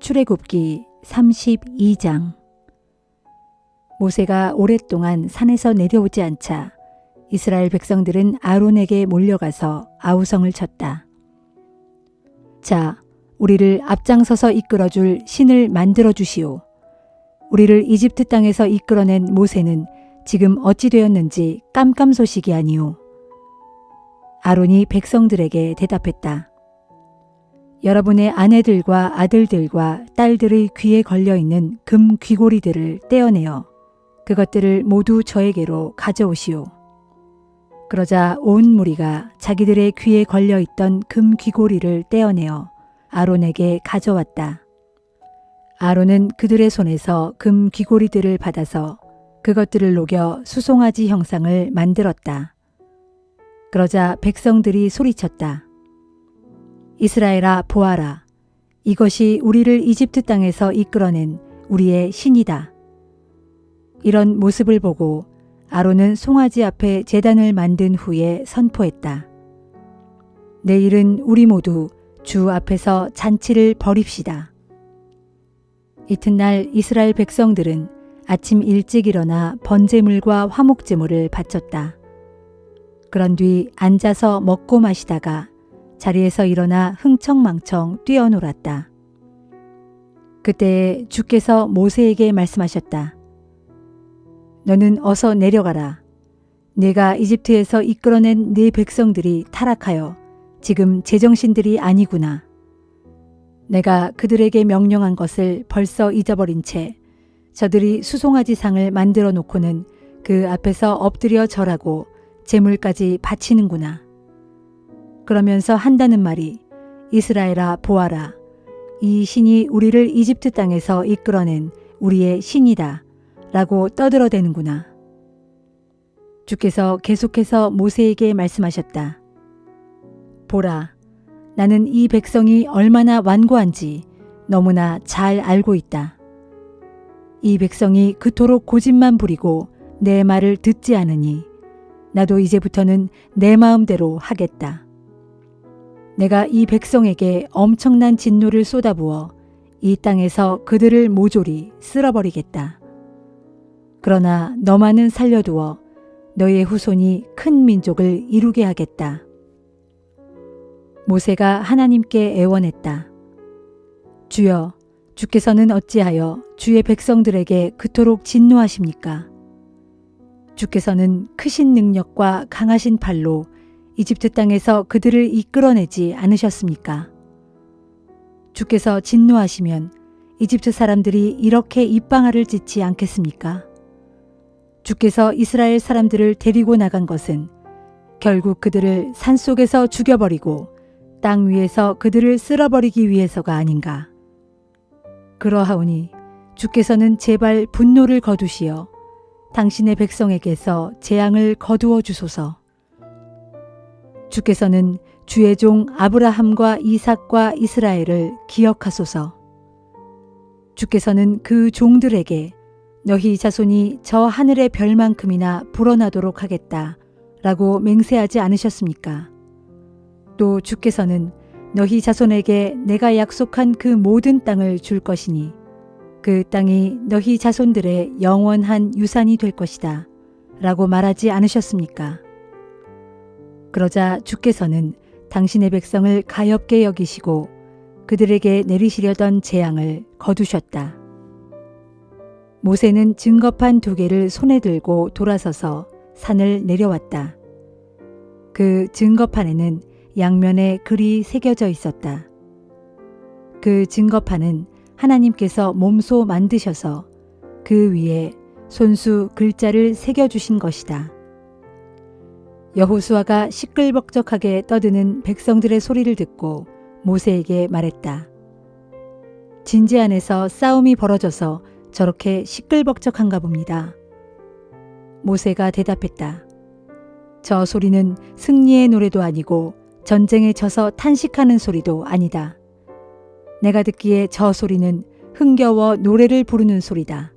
출애굽기 32장. 모세가 오랫동안 산에서 내려오지 않자 이스라엘 백성들은 아론에게 몰려가서 아우성을 쳤다. 자, 우리를 앞장서서 이끌어줄 신을 만들어 주시오. 우리를 이집트 땅에서 이끌어낸 모세는 지금 어찌 되었는지 깜깜소식이 아니오. 아론이 백성들에게 대답했다. 여러분의 아내들과 아들들과 딸들의 귀에 걸려있는 금 귀고리들을 떼어내어 그것들을 모두 저에게로 가져오시오. 그러자 온 무리가 자기들의 귀에 걸려있던 금 귀고리를 떼어내어 아론에게 가져왔다. 아론은 그들의 손에서 금 귀고리들을 받아서 그것들을 녹여 수송아지 형상을 만들었다. 그러자 백성들이 소리쳤다. 이스라엘아 보아라. 이것이 우리를 이집트 땅에서 이끌어낸 우리의 신이다. 이런 모습을 보고 아론은 송아지 앞에 제단을 만든 후에 선포했다. 내일은 우리 모두 주 앞에서 잔치를 벌입시다. 이튿날 이스라엘 백성들은 아침 일찍 일어나 번제물과 화목제물을 바쳤다. 그런 뒤 앉아서 먹고 마시다가 자리에서 일어나 흥청망청 뛰어놀았다. 그때 주께서 모세에게 말씀하셨다. 너는 어서 내려가라. 내가 이집트에서 이끌어낸 네 백성들이 타락하여 지금 제정신들이 아니구나. 내가 그들에게 명령한 것을 벌써 잊어버린 채 저들이 수송아지 상을 만들어 놓고는 그 앞에서 엎드려 절하고 제물까지 바치는구나. 그러면서 한다는 말이 이스라엘아 보아라. 이 신이 우리를 이집트 땅에서 이끌어낸 우리의 신이다 라고 떠들어대는구나. 주께서 계속해서 모세에게 말씀하셨다. 보라, 나는 이 백성이 얼마나 완고한지 너무나 잘 알고 있다. 이 백성이 그토록 고집만 부리고 내 말을 듣지 않으니 나도 이제부터는 내 마음대로 하겠다. 내가 이 백성에게 엄청난 진노를 쏟아부어 이 땅에서 그들을 모조리 쓸어버리겠다. 그러나 너만은 살려두어 너의 후손이 큰 민족을 이루게 하겠다. 모세가 하나님께 애원했다. 주여, 주께서는 어찌하여 주의 백성들에게 그토록 진노하십니까? 주께서는 크신 능력과 강하신 팔로 이집트 땅에서 그들을 이끌어내지 않으셨습니까? 주께서 진노하시면 이집트 사람들이 이렇게 입방아를 찢지 않겠습니까? 주께서 이스라엘 사람들을 데리고 나간 것은 결국 그들을 산속에서 죽여버리고 땅 위에서 그들을 쓸어버리기 위해서가 아닌가. 그러하오니 주께서는 제발 분노를 거두시어 당신의 백성에게서 재앙을 거두어 주소서. 주께서는 주의 종 아브라함과 이삭과 이스라엘을 기억하소서. 주께서는 그 종들에게 너희 자손이 저 하늘의 별만큼이나 불어나도록 하겠다 라고 맹세하지 않으셨습니까? 또 주께서는 너희 자손에게 내가 약속한 그 모든 땅을 줄 것이니 그 땅이 너희 자손들의 영원한 유산이 될 것이다 라고 말하지 않으셨습니까? 그러자 주께서는 당신의 백성을 가엾게 여기시고 그들에게 내리시려던 재앙을 거두셨다. 모세는 증거판 2개를 손에 들고 돌아서서 산을 내려왔다. 그 증거판에는 양면에 글이 새겨져 있었다. 그 증거판은 하나님께서 몸소 만드셔서 그 위에 손수 글자를 새겨주신 것이다. 여호수아가 시끌벅적하게 떠드는 백성들의 소리를 듣고 모세에게 말했다. 진지 안에서 싸움이 벌어져서 저렇게 시끌벅적한가 봅니다. 모세가 대답했다. 저 소리는 승리의 노래도 아니고 전쟁에 져서 탄식하는 소리도 아니다. 내가 듣기에 저 소리는 흥겨워 노래를 부르는 소리다.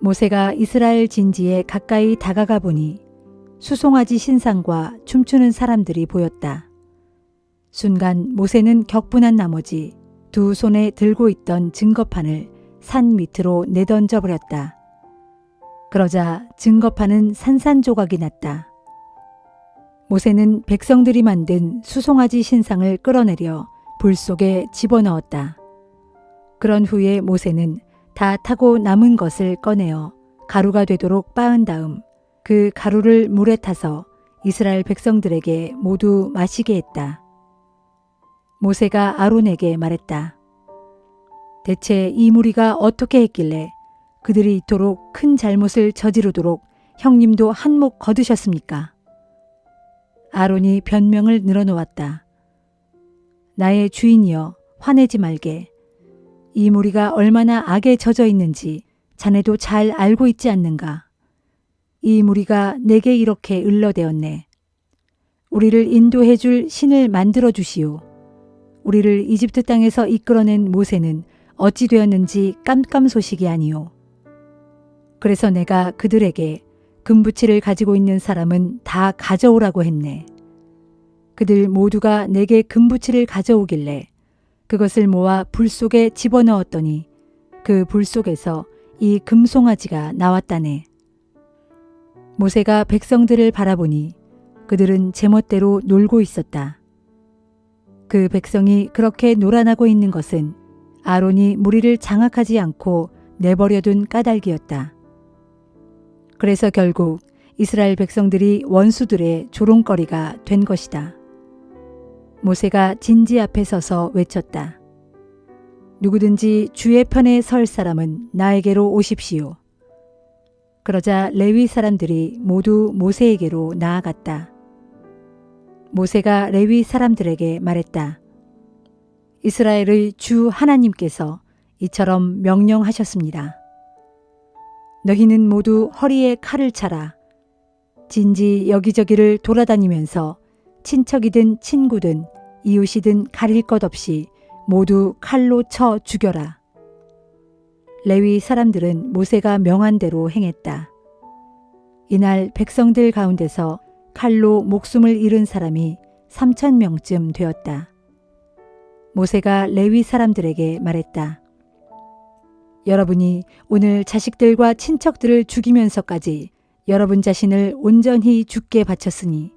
모세가 이스라엘 진지에 가까이 다가가 보니 수송아지 신상과 춤추는 사람들이 보였다. 순간 모세는 격분한 나머지 두 손에 들고 있던 증거판을 산 밑으로 내던져 버렸다. 그러자 증거판은 산산조각이 났다. 모세는 백성들이 만든 수송아지 신상을 끌어내려 불 속에 집어넣었다. 그런 후에 모세는 다 타고 남은 것을 꺼내어 가루가 되도록 빻은 다음 그 가루를 물에 타서 이스라엘 백성들에게 모두 마시게 했다. 모세가 아론에게 말했다. 대체 이 무리가 어떻게 했길래 그들이 이토록 큰 잘못을 저지르도록 형님도 한몫 거두셨습니까? 아론이 변명을 늘어놓았다. 나의 주인이여, 화내지 말게. 이 무리가 얼마나 악에 젖어 있는지 자네도 잘 알고 있지 않는가? 이 무리가 내게 이렇게 을러대었네. 우리를 인도해 줄 신을 만들어 주시오. 우리를 이집트 땅에서 이끌어낸 모세는 어찌 되었는지 깜깜소식이 아니오. 그래서 내가 그들에게 금부치를 가지고 있는 사람은 다 가져오라고 했네. 그들 모두가 내게 금부치를 가져오길래 그것을 모아 불 속에 집어넣었더니 그 불 속에서 이 금송아지가 나왔다네. 모세가 백성들을 바라보니 그들은 제멋대로 놀고 있었다. 그 백성이 그렇게 놀아나고 있는 것은 아론이 무리를 장악하지 않고 내버려둔 까닭이었다. 그래서 결국 이스라엘 백성들이 원수들의 조롱거리가 된 것이다. 모세가 진지 앞에 서서 외쳤다. 누구든지 주의 편에 설 사람은 나에게로 오십시오. 그러자 레위 사람들이 모두 모세에게로 나아갔다. 모세가 레위 사람들에게 말했다. 이스라엘의 주 하나님께서 이처럼 명령하셨습니다. 너희는 모두 허리에 칼을 차라. 진지 여기저기를 돌아다니면서 친척이든 친구든 이웃이든 가릴 것 없이 모두 칼로 쳐 죽여라. 레위 사람들은 모세가 명한 대로 행했다. 이날 백성들 가운데서 칼로 목숨을 잃은 사람이 3,000명쯤 되었다. 모세가 레위 사람들에게 말했다. 여러분이 오늘 자식들과 친척들을 죽이면서까지 여러분 자신을 온전히 주께 바쳤으니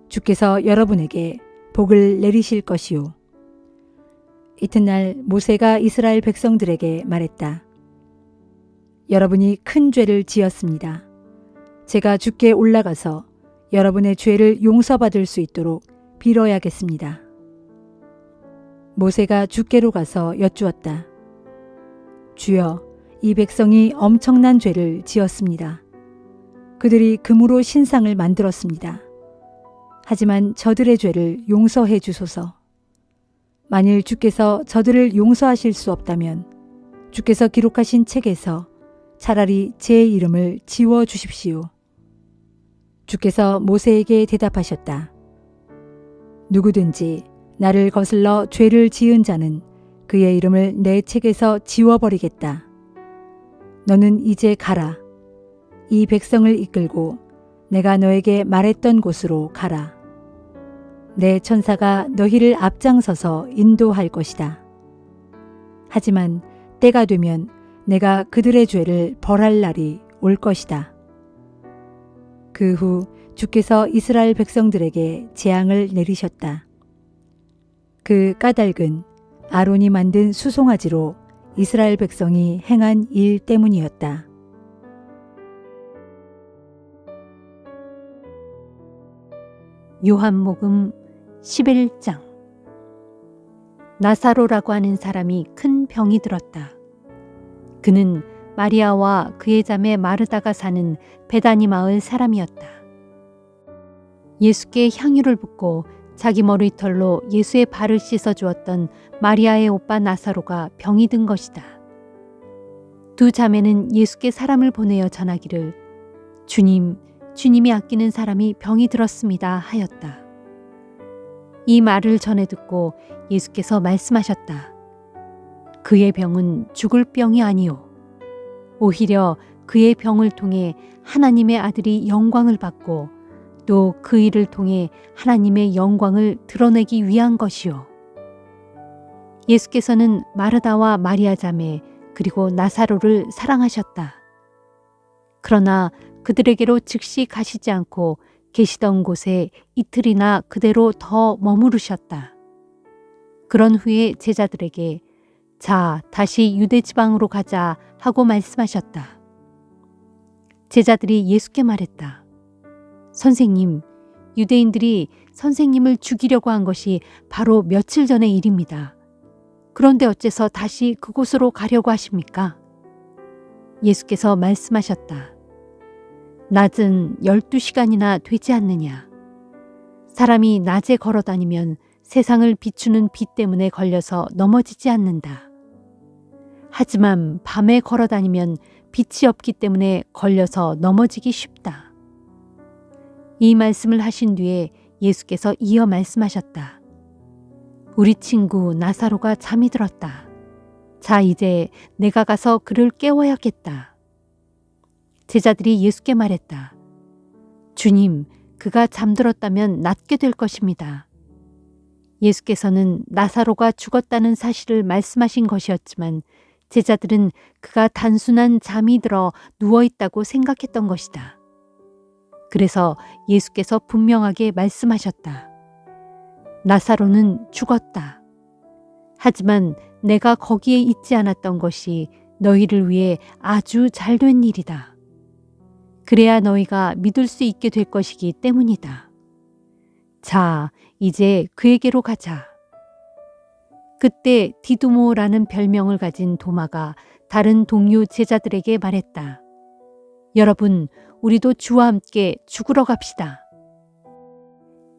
주께서 여러분에게 복을 내리실 것이요. 이튿날 모세가 이스라엘 백성들에게 말했다. 여러분이 큰 죄를 지었습니다. 제가 주께 올라가서 여러분의 죄를 용서받을 수 있도록 빌어야겠습니다. 모세가 주께로 가서 여쭈었다. 주여, 이 백성이 엄청난 죄를 지었습니다. 그들이 금으로 신상을 만들었습니다. 하지만 저들의 죄를 용서해 주소서. 만일 주께서 저들을 용서하실 수 없다면 주께서 기록하신 책에서 차라리 제 이름을 지워 주십시오. 주께서 모세에게 대답하셨다. 누구든지 나를 거슬러 죄를 지은 자는 그의 이름을 내 책에서 지워버리겠다. 너는 이제 가라. 이 백성을 이끌고 내가 너에게 말했던 곳으로 가라. 내 천사가 너희를 앞장서서 인도할 것이다. 하지만 때가 되면 내가 그들의 죄를 벌할 날이 올 것이다. 그 후 주께서 이스라엘 백성들에게 재앙을 내리셨다. 그 까닭은 아론이 만든 수송아지로 이스라엘 백성이 행한 일 때문이었다. 요한복음 11장. 나사로라고 하는 사람이 큰 병이 들었다. 그는 마리아와 그의 자매 마르다가 사는 베다니 마을 사람이었다. 예수께 향유를 붓고 자기 머리털로 예수의 발을 씻어 주었던 마리아의 오빠 나사로가 병이 든 것이다. 두 자매는 예수께 사람을 보내어 전하기를 주님, 주님이 아끼는 사람이 병이 들었습니다 하였다. 이 말을 전해 듣고 예수께서 말씀하셨다. 그의 병은 죽을 병이 아니요 오히려 그의 병을 통해 하나님의 아들이 영광을 받고 또 그 일을 통해 하나님의 영광을 드러내기 위한 것이요. 예수께서는 마르다와 마리아 자매 그리고 나사로를 사랑하셨다. 그러나 그들에게로 즉시 가시지 않고 계시던 곳에 이틀이나 그대로 더 머무르셨다. 그런 후에 제자들에게 자, 다시 유대 지방으로 가자 하고 말씀하셨다. 제자들이 예수께 말했다. 선생님, 유대인들이 선생님을 죽이려고 한 것이 바로 며칠 전의 일입니다. 그런데 어째서 다시 그곳으로 가려고 하십니까? 예수께서 말씀하셨다. 낮은 12시간이나 되지 않느냐. 사람이 낮에 걸어 다니면 세상을 비추는 빛 때문에 걸려서 넘어지지 않는다. 하지만 밤에 걸어 다니면 빛이 없기 때문에 걸려서 넘어지기 쉽다. 이 말씀을 하신 뒤에 예수께서 이어 말씀하셨다. 우리 친구 나사로가 잠이 들었다. 자, 이제 내가 가서 그를 깨워야겠다. 제자들이 예수께 말했다. 주님, 그가 잠들었다면 낫게 될 것입니다. 예수께서는 나사로가 죽었다는 사실을 말씀하신 것이었지만 제자들은 그가 단순한 잠이 들어 누워있다고 생각했던 것이다. 그래서 예수께서 분명하게 말씀하셨다. 나사로는 죽었다. 하지만 내가 거기에 있지 않았던 것이 너희를 위해 아주 잘된 일이다. 그래야 너희가 믿을 수 있게 될 것이기 때문이다. 자, 이제 그에게로 가자. 그때 디두모라는 별명을 가진 도마가 다른 동료 제자들에게 말했다. 여러분, 우리도 주와 함께 죽으러 갑시다.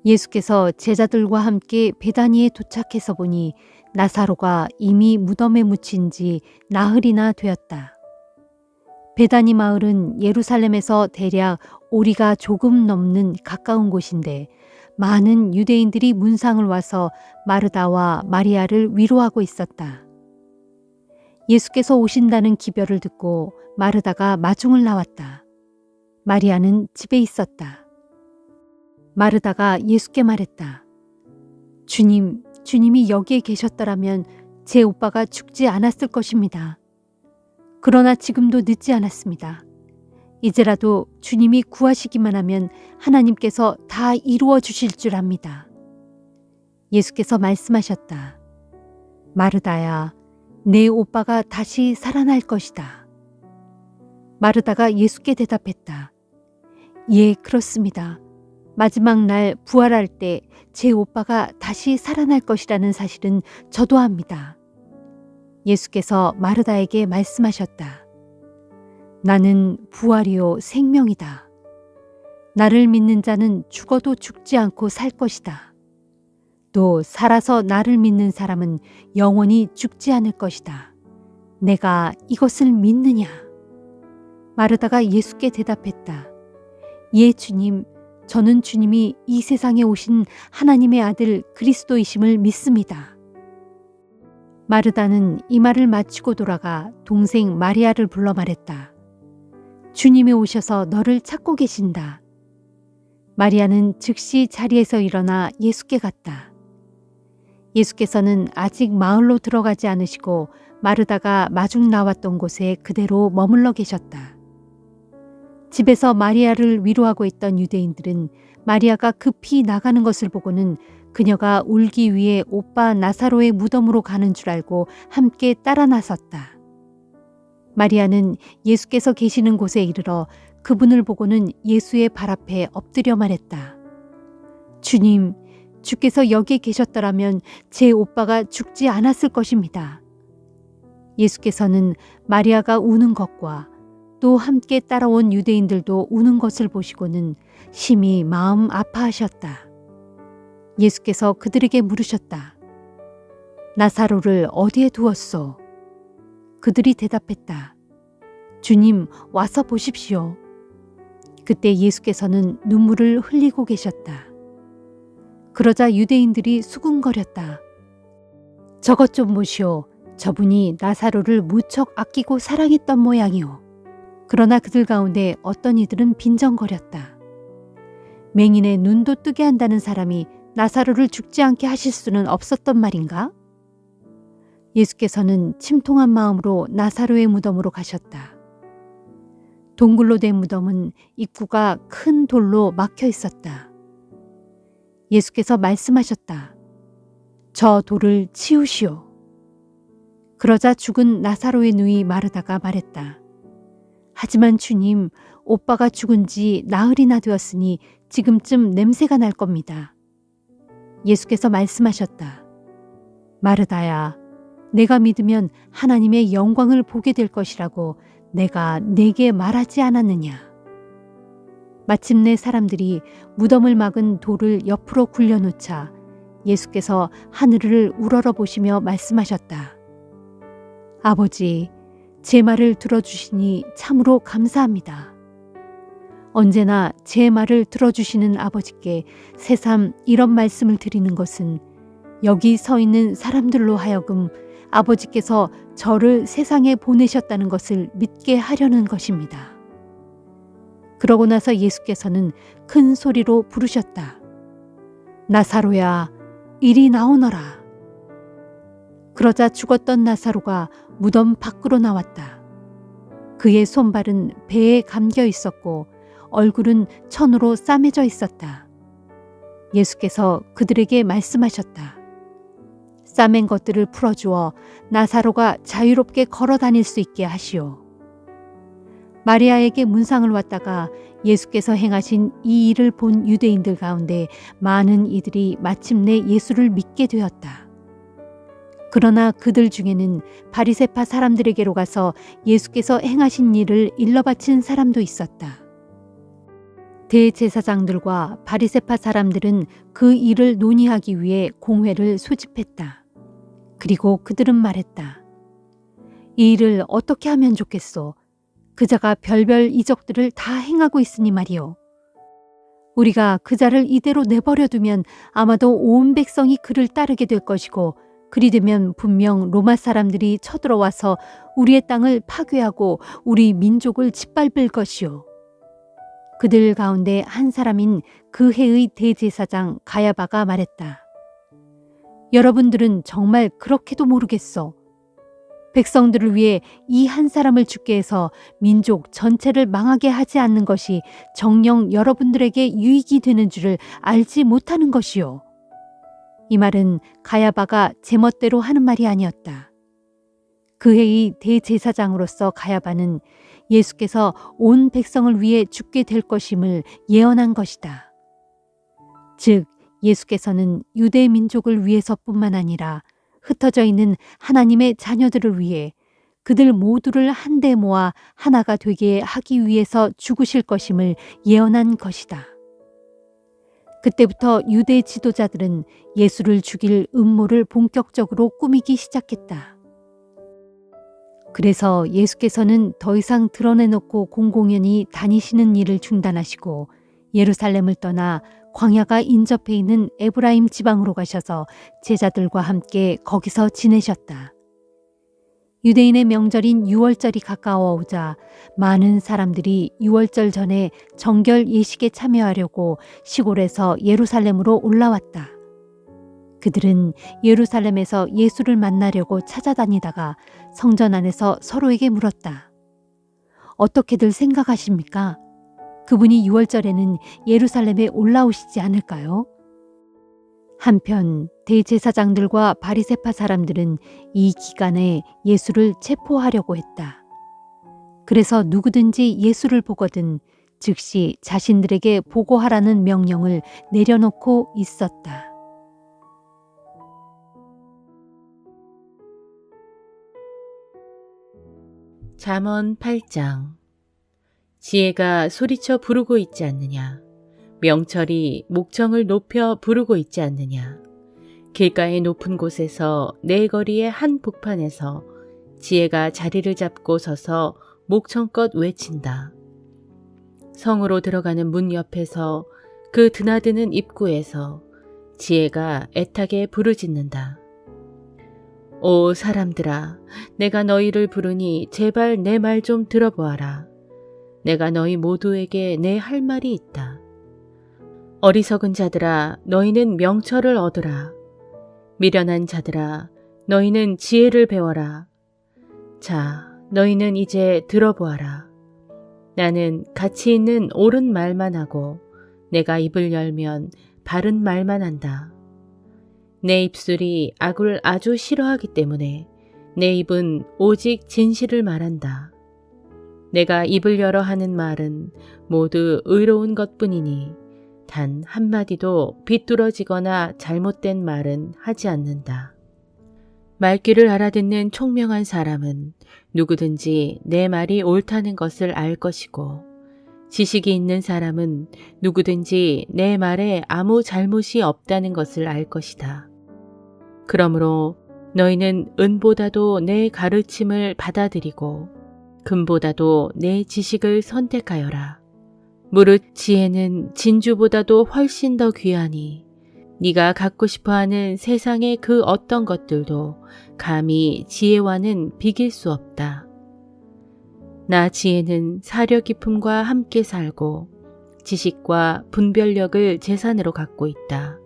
예수께서 제자들과 함께 베다니에 도착해서 보니 나사로가 이미 무덤에 묻힌 지 나흘이나 되었다. 베다니 마을은 예루살렘에서 대략 오리가 조금 넘는 가까운 곳인데 많은 유대인들이 문상을 와서 마르다와 마리아를 위로하고 있었다. 예수께서 오신다는 기별을 듣고 마르다가 마중을 나왔다. 마리아는 집에 있었다. 마르다가 예수께 말했다. 주님, 주님이 여기에 계셨더라면 제 오빠가 죽지 않았을 것입니다. 그러나 지금도 늦지 않았습니다. 이제라도 주님이 구하시기만 하면 하나님께서 다 이루어 주실 줄 압니다. 예수께서 말씀하셨다. 마르다야, 내 오빠가 다시 살아날 것이다. 마르다가 예수께 대답했다. 예, 그렇습니다. 마지막 날 부활할 때 제 오빠가 다시 살아날 것이라는 사실은 저도 압니다. 예수께서 마르다에게 말씀하셨다. 나는 부활이요 생명이다. 나를 믿는 자는 죽어도 죽지 않고 살 것이다. 또 살아서 나를 믿는 사람은 영원히 죽지 않을 것이다. 내가 이것을 믿느냐? 마르다가 예수께 대답했다. 예, 주님, 저는 주님이 이 세상에 오신 하나님의 아들 그리스도이심을 믿습니다. 마르다는 이 말을 마치고 돌아가 동생 마리아를 불러 말했다. 주님이 오셔서 너를 찾고 계신다. 마리아는 즉시 자리에서 일어나 예수께 갔다. 예수께서는 아직 마을로 들어가지 않으시고 마르다가 마중 나왔던 곳에 그대로 머물러 계셨다. 집에서 마리아를 위로하고 있던 유대인들은 마리아가 급히 나가는 것을 보고는 그녀가 울기 위해 오빠 나사로의 무덤으로 가는 줄 알고 함께 따라 나섰다. 마리아는 예수께서 계시는 곳에 이르러 그분을 보고는 예수의 발 앞에 엎드려 말했다. 주님, 주께서 여기에 계셨더라면 제 오빠가 죽지 않았을 것입니다. 예수께서는 마리아가 우는 것과 또 함께 따라온 유대인들도 우는 것을 보시고는 심히 마음 아파하셨다. 예수께서 그들에게 물으셨다. 나사로를 어디에 두었소? 그들이 대답했다. 주님, 와서 보십시오. 그때 예수께서는 눈물을 흘리고 계셨다. 그러자 유대인들이 수군거렸다. 저것 좀 보시오. 저분이 나사로를 무척 아끼고 사랑했던 모양이오. 그러나 그들 가운데 어떤 이들은 빈정거렸다. 맹인의 눈도 뜨게 한다는 사람이 나사로를 죽지 않게 하실 수는 없었던 말인가? 예수께서는 침통한 마음으로 나사로의 무덤으로 가셨다. 동굴로 된 무덤은 입구가 큰 돌로 막혀 있었다. 예수께서 말씀하셨다. 저 돌을 치우시오. 그러자 죽은 나사로의 누이 마르다가 말했다. 하지만 주님, 오빠가 죽은 지 나흘이나 되었으니 지금쯤 냄새가 날 겁니다. 예수께서 말씀하셨다. 마르다야, 내가 믿으면 하나님의 영광을 보게 될 것이라고 내가 네게 말하지 않았느냐. 마침내 사람들이 무덤을 막은 돌을 옆으로 굴려놓자 예수께서 하늘을 우러러보시며 말씀하셨다. 아버지, 제 말을 들어주시니 참으로 감사합니다. 언제나 제 말을 들어주시는 아버지께 새삼 이런 말씀을 드리는 것은 여기 서 있는 사람들로 하여금 아버지께서 저를 세상에 보내셨다는 것을 믿게 하려는 것입니다. 그러고 나서 예수께서는 큰 소리로 부르셨다. 나사로야, 이리 나오너라. 그러자 죽었던 나사로가 무덤 밖으로 나왔다. 그의 손발은 배에 감겨 있었고 얼굴은 천으로 싸매져 있었다. 예수께서 그들에게 말씀하셨다. 싸맨 것들을 풀어주어 나사로가 자유롭게 걸어 다닐 수 있게 하시오. 마리아에게 문상을 왔다가 예수께서 행하신 이 일을 본 유대인들 가운데 많은 이들이 마침내 예수를 믿게 되었다. 그러나 그들 중에는 바리새파 사람들에게로 가서 예수께서 행하신 일을 일러바친 사람도 있었다. 대제사장들과 바리새파 사람들은 그 일을 논의하기 위해 공회를 소집했다. 그리고 그들은 말했다. 이 일을 어떻게 하면 좋겠소? 그자가 별별 이적들을 다 행하고 있으니 말이오. 우리가 그자를 이대로 내버려 두면 아마도 온 백성이 그를 따르게 될 것이고 그리 되면 분명 로마 사람들이 쳐들어와서 우리의 땅을 파괴하고 우리 민족을 짓밟을 것이오. 그들 가운데 한 사람인 그 해의 대제사장 가야바가 말했다. 여러분들은 정말 그렇게도 모르겠소. 백성들을 위해 이 한 사람을 죽게 해서 민족 전체를 망하게 하지 않는 것이 정녕 여러분들에게 유익이 되는 줄을 알지 못하는 것이요. 이 말은 가야바가 제멋대로 하는 말이 아니었다. 그 해의 대제사장으로서 가야바는 예수께서 온 백성을 위해 죽게 될 것임을 예언한 것이다. 즉 예수께서는 유대 민족을 위해서뿐만 아니라 흩어져 있는 하나님의 자녀들을 위해 그들 모두를 한데 모아 하나가 되게 하기 위해서 죽으실 것임을 예언한 것이다. 그때부터 유대 지도자들은 예수를 죽일 음모를 본격적으로 꾸미기 시작했다. 그래서 예수께서는 더 이상 드러내놓고 공공연히 다니시는 일을 중단하시고 예루살렘을 떠나 광야가 인접해 있는 에브라임 지방으로 가셔서 제자들과 함께 거기서 지내셨다. 유대인의 명절인 유월절이 가까워 오자 많은 사람들이 유월절 전에 정결 예식에 참여하려고 시골에서 예루살렘으로 올라왔다. 그들은 예루살렘에서 예수를 만나려고 찾아다니다가 성전 안에서 서로에게 물었다. 어떻게들 생각하십니까? 그분이 유월절에는 예루살렘에 올라오시지 않을까요? 한편 대제사장들과 바리새파 사람들은 이 기간에 예수를 체포하려고 했다. 그래서 누구든지 예수를 보거든 즉시 자신들에게 보고하라는 명령을 내려놓고 있었다. 잠언 8장. 지혜가 소리쳐 부르고 있지 않느냐? 명철이 목청을 높여 부르고 있지 않느냐? 길가의 높은 곳에서 네 거리의 한 북판에서 지혜가 자리를 잡고 서서 목청껏 외친다. 성으로 들어가는 문 옆에서 그 드나드는 입구에서 지혜가 애타게 부르짖는다. 오 사람들아, 내가 너희를 부르니 제발 내 말 좀 들어보아라. 내가 너희 모두에게 내 할 말이 있다. 어리석은 자들아, 너희는 명철을 얻으라. 미련한 자들아, 너희는 지혜를 배워라. 자, 너희는 이제 들어보아라. 나는 가치 있는 옳은 말만 하고 내가 입을 열면 바른 말만 한다. 내 입술이 악을 아주 싫어하기 때문에 내 입은 오직 진실을 말한다. 내가 입을 열어 하는 말은 모두 의로운 것뿐이니 단 한마디도 비뚤어지거나 잘못된 말은 하지 않는다. 말귀를 알아듣는 총명한 사람은 누구든지 내 말이 옳다는 것을 알 것이고 지식이 있는 사람은 누구든지 내 말에 아무 잘못이 없다는 것을 알 것이다. 그러므로 너희는 은보다도 내 가르침을 받아들이고 금보다도 내 지식을 선택하여라. 무릇 지혜는 진주보다도 훨씬 더 귀하니 네가 갖고 싶어하는 세상의 그 어떤 것들도 감히 지혜와는 비길 수 없다. 나 지혜는 사려 깊음과 함께 살고 지식과 분별력을 재산으로 갖고 있다.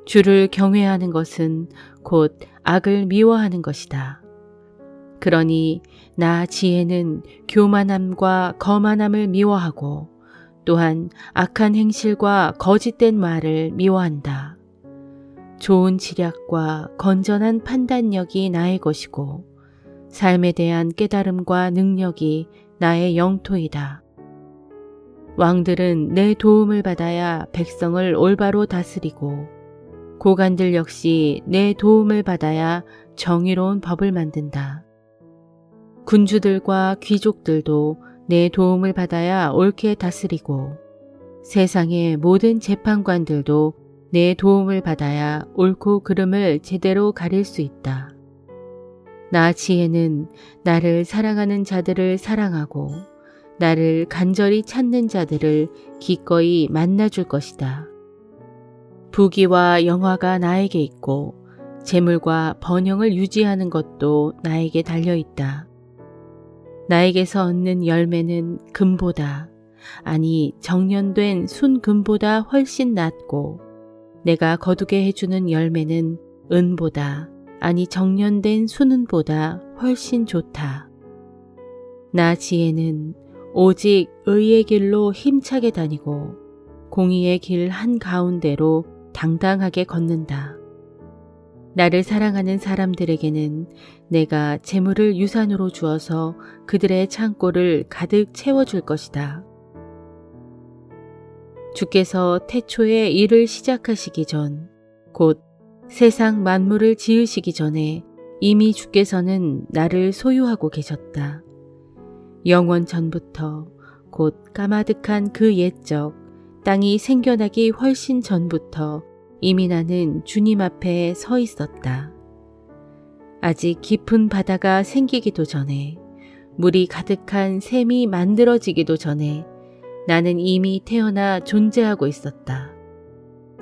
주를 경외하는 것은 곧 악을 미워하는 것이다. 그러니 나 지혜는 교만함과 거만함을 미워하고 또한 악한 행실과 거짓된 말을 미워한다. 좋은 지략과 건전한 판단력이 나의 것이고 삶에 대한 깨달음과 능력이 나의 영토이다. 왕들은 내 도움을 받아야 백성을 올바로 다스리고 고관들 역시 내 도움을 받아야 정의로운 법을 만든다. 군주들과 귀족들도 내 도움을 받아야 옳게 다스리고 세상의 모든 재판관들도 내 도움을 받아야 옳고 그름을 제대로 가릴 수 있다. 나 지혜는 나를 사랑하는 자들을 사랑하고 나를 간절히 찾는 자들을 기꺼이 만나줄 것이다. 부귀와 영화가 나에게 있고 재물과 번영을 유지하는 것도 나에게 달려있다. 나에게서 얻는 열매는 금보다, 아니 정련된 순금보다 훨씬 낫고 내가 거두게 해주는 열매는 은보다, 아니 정련된 순은보다 훨씬 좋다. 나 지혜는 오직 의의 길로 힘차게 다니고 공의의 길 한가운데로 당당하게 걷는다. 나를 사랑하는 사람들에게는 내가 재물을 유산으로 주어서 그들의 창고를 가득 채워줄 것이다. 주께서 태초에 일을 시작하시기 전, 곧 세상 만물을 지으시기 전에 이미 주께서는 나를 소유하고 계셨다. 영원 전부터, 곧 까마득한 그 옛적, 땅이 생겨나기 훨씬 전부터 이미 나는 주님 앞에 서 있었다. 아직 깊은 바다가 생기기도 전에, 물이 가득한 샘이 만들어지기도 전에 나는 이미 태어나 존재하고 있었다.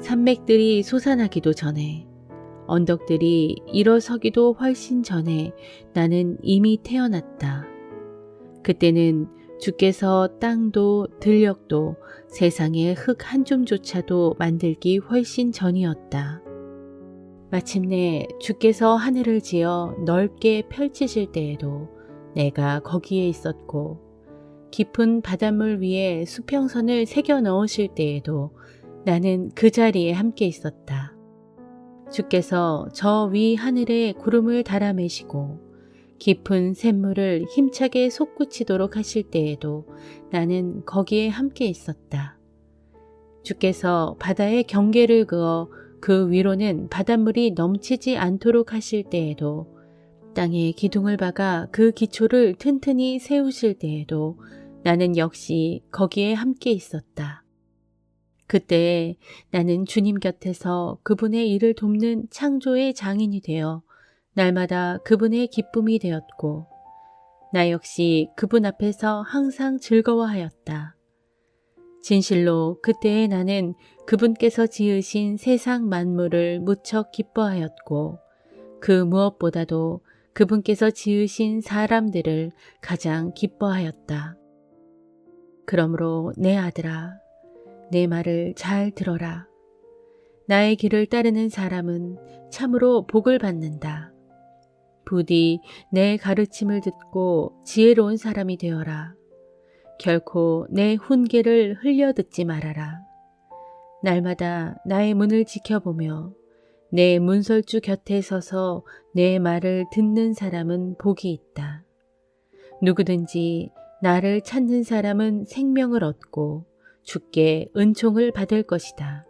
산맥들이 솟아나기도 전에, 언덕들이 일어서기도 훨씬 전에 나는 이미 태어났다. 그때는 주께서 땅도 들녘도 세상의 흙 한 줌조차도 만들기 훨씬 전이었다. 마침내 주께서 하늘을 지어 넓게 펼치실 때에도 내가 거기에 있었고 깊은 바닷물 위에 수평선을 새겨 넣으실 때에도 나는 그 자리에 함께 있었다. 주께서 저 위 하늘에 구름을 달아매시고 깊은 샘물을 힘차게 솟구치도록 하실 때에도 나는 거기에 함께 있었다. 주께서 바다에 경계를 그어 그 위로는 바닷물이 넘치지 않도록 하실 때에도 땅에 기둥을 박아 그 기초를 튼튼히 세우실 때에도 나는 역시 거기에 함께 있었다. 그때 나는 주님 곁에서 그분의 일을 돕는 창조의 장인이 되어 날마다 그분의 기쁨이 되었고 나 역시 그분 앞에서 항상 즐거워하였다. 진실로 그때의 나는 그분께서 지으신 세상 만물을 무척 기뻐하였고 그 무엇보다도 그분께서 지으신 사람들을 가장 기뻐하였다. 그러므로 내 아들아, 내 말을 잘 들어라. 나의 길을 따르는 사람은 참으로 복을 받는다. 부디 내 가르침을 듣고 지혜로운 사람이 되어라. 결코 내 훈계를 흘려 듣지 말아라. 날마다 나의 문을 지켜보며 내 문설주 곁에 서서 내 말을 듣는 사람은 복이 있다. 누구든지 나를 찾는 사람은 생명을 얻고 주께 은총을 받을 것이다.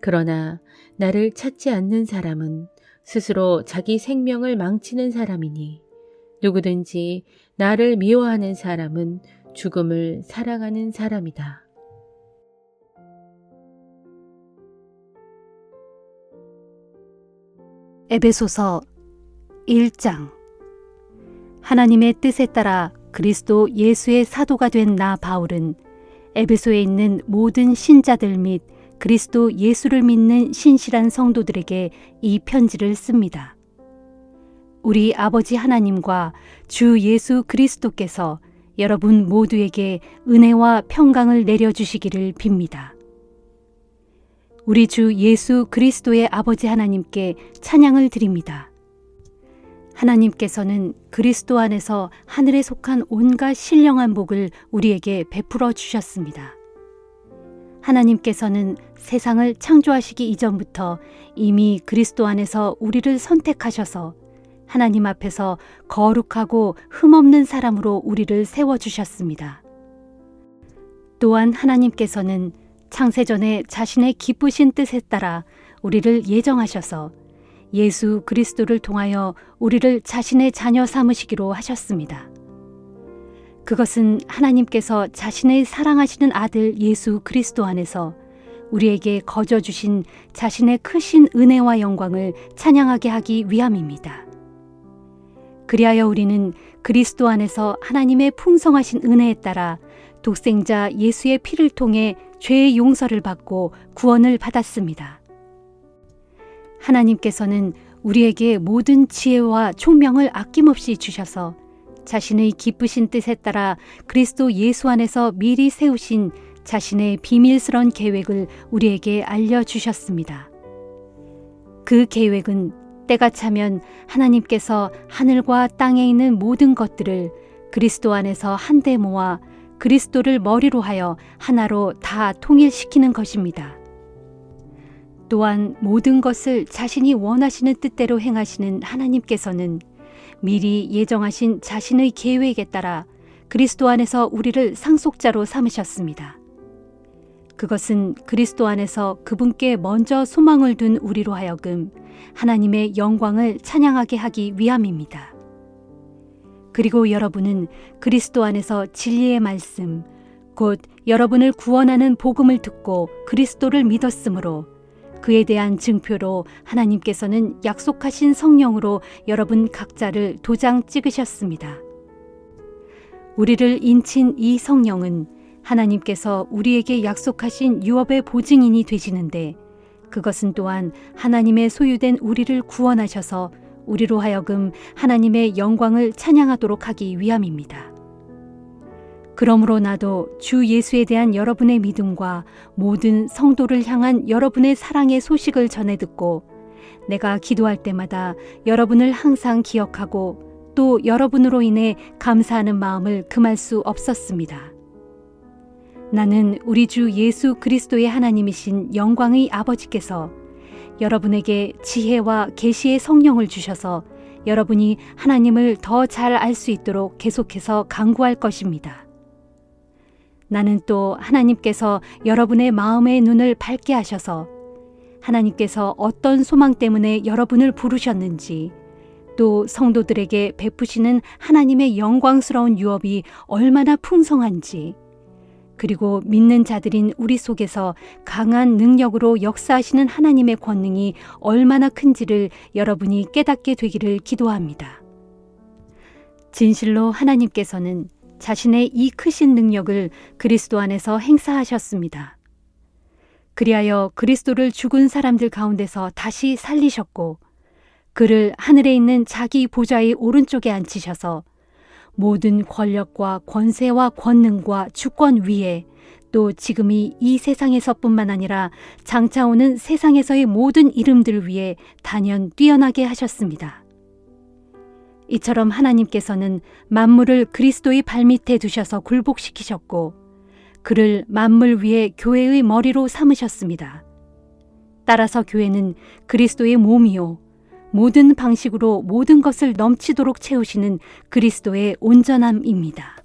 그러나 나를 찾지 않는 사람은 스스로 자기 생명을 망치는 사람이니 누구든지 나를 미워하는 사람은 죽음을 사랑하는 사람이다. 에베소서 1장. 하나님의 뜻에 따라 그리스도 예수의 사도가 된 나 바울은 에베소에 있는 모든 신자들 및 그리스도 예수를 믿는 신실한 성도들에게 이 편지를 씁니다. 우리 아버지 하나님과 주 예수 그리스도께서 여러분 모두에게 은혜와 평강을 내려주시기를 빕니다. 우리 주 예수 그리스도의 아버지 하나님께 찬양을 드립니다. 하나님께서는 그리스도 안에서 하늘에 속한 온갖 신령한 복을 우리에게 베풀어 주셨습니다. 하나님께서는 세상을 창조하시기 이전부터 이미 그리스도 안에서 우리를 선택하셔서 하나님 앞에서 거룩하고 흠없는 사람으로 우리를 세워주셨습니다. 또한 하나님께서는 창세전에 자신의 기쁘신 뜻에 따라 우리를 예정하셔서 예수 그리스도를 통하여 우리를 자신의 자녀 삼으시기로 하셨습니다. 그것은 하나님께서 자신의 사랑하시는 아들 예수 그리스도 안에서 우리에게 거저 주신 자신의 크신 은혜와 영광을 찬양하게 하기 위함입니다. 그리하여 우리는 그리스도 안에서 하나님의 풍성하신 은혜에 따라 독생자 예수의 피를 통해 죄의 용서를 받고 구원을 받았습니다. 하나님께서는 우리에게 모든 지혜와 총명을 아낌없이 주셔서 자신의 기쁘신 뜻에 따라 그리스도 예수 안에서 미리 세우신 자신의 비밀스러운 계획을 우리에게 알려주셨습니다. 그 계획은 때가 차면 하나님께서 하늘과 땅에 있는 모든 것들을 그리스도 안에서 한데 모아 그리스도를 머리로 하여 하나로 다 통일시키는 것입니다. 또한 모든 것을 자신이 원하시는 뜻대로 행하시는 하나님께서는 미리 예정하신 자신의 계획에 따라 그리스도 안에서 우리를 상속자로 삼으셨습니다. 그것은 그리스도 안에서 그분께 먼저 소망을 둔 우리로 하여금 하나님의 영광을 찬양하게 하기 위함입니다. 그리고 여러분은 그리스도 안에서 진리의 말씀, 곧 여러분을 구원하는 복음을 듣고 그리스도를 믿었으므로 그에 대한 증표로 하나님께서는 약속하신 성령으로 여러분 각자를 도장 찍으셨습니다. 우리를 인친 이 성령은 하나님께서 우리에게 약속하신 유업의 보증인이 되시는데 그것은 또한 하나님의 소유된 우리를 구원하셔서 우리로 하여금 하나님의 영광을 찬양하도록 하기 위함입니다. 그러므로 나도 주 예수에 대한 여러분의 믿음과 모든 성도를 향한 여러분의 사랑의 소식을 전해 듣고 내가 기도할 때마다 여러분을 항상 기억하고 또 여러분으로 인해 감사하는 마음을 금할 수 없었습니다. 나는 우리 주 예수 그리스도의 하나님이신 영광의 아버지께서 여러분에게 지혜와 계시의 성령을 주셔서 여러분이 하나님을 더 잘 알 수 있도록 계속해서 간구할 것입니다. 나는 또 하나님께서 여러분의 마음의 눈을 밝게 하셔서 하나님께서 어떤 소망 때문에 여러분을 부르셨는지 또 성도들에게 베푸시는 하나님의 영광스러운 유업이 얼마나 풍성한지 그리고 믿는 자들인 우리 속에서 강한 능력으로 역사하시는 하나님의 권능이 얼마나 큰지를 여러분이 깨닫게 되기를 기도합니다. 진실로 하나님께서는 자신의 이 크신 능력을 그리스도 안에서 행사하셨습니다. 그리하여 그리스도를 죽은 사람들 가운데서 다시 살리셨고 그를 하늘에 있는 자기 보좌의 오른쪽에 앉히셔서 모든 권력과 권세와 권능과 주권 위에 또 지금이 이 세상에서뿐만 아니라 장차 오는 세상에서의 모든 이름들 위해 단연 뛰어나게 하셨습니다. 이처럼 하나님께서는 만물을 그리스도의 발밑에 두셔서 굴복시키셨고 그를 만물 위에 교회의 머리로 삼으셨습니다. 따라서 교회는 그리스도의 몸이요 모든 방식으로 모든 것을 넘치도록 채우시는 그리스도의 온전함입니다.